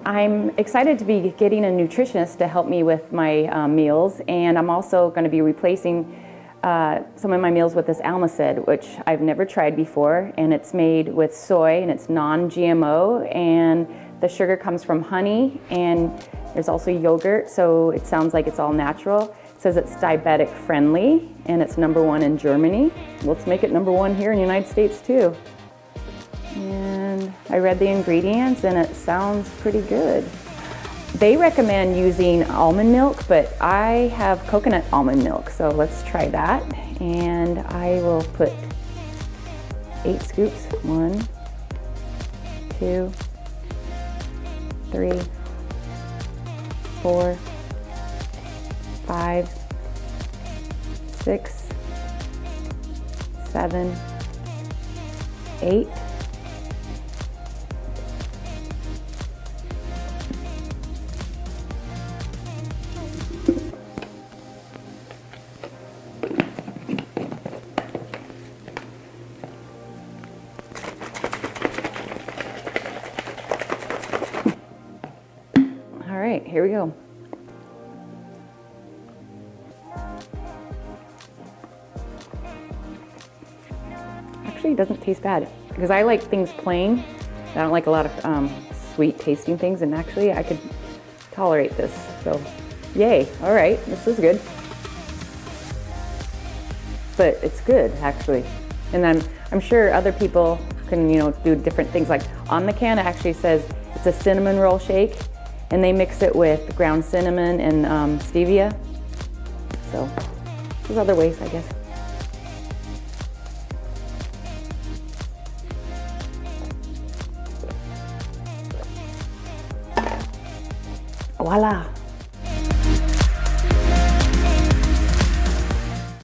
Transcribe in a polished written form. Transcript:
I'm excited to be getting a nutritionist to help me with my meals, and I'm also going to be replacing some of my meals with this Almased, which I've never tried before, and it's made with soy and it's non-GMO, and the sugar comes from honey, and there's also yogurt, so it sounds like it's all natural. It says it's diabetic friendly, and it's #1 in Germany. Let's make it #1 here in the United States too. And I read the ingredients and it sounds pretty good. They recommend using almond milk, but I have coconut almond milk, so let's try that. And I will put 8 scoops. 1, 2, 3, 4, 5, 6, 7, 8. All right, here we go. Actually, it doesn't taste bad because I like things plain. I don't like a lot of sweet tasting things, and actually I could tolerate this. So, yay! All right, this is good. But it's good actually, and I'm sure other people can do different things. Like on the can, it actually says it's a cinnamon roll shake, and they mix it with ground cinnamon and stevia. So there's other ways, I guess. Voila!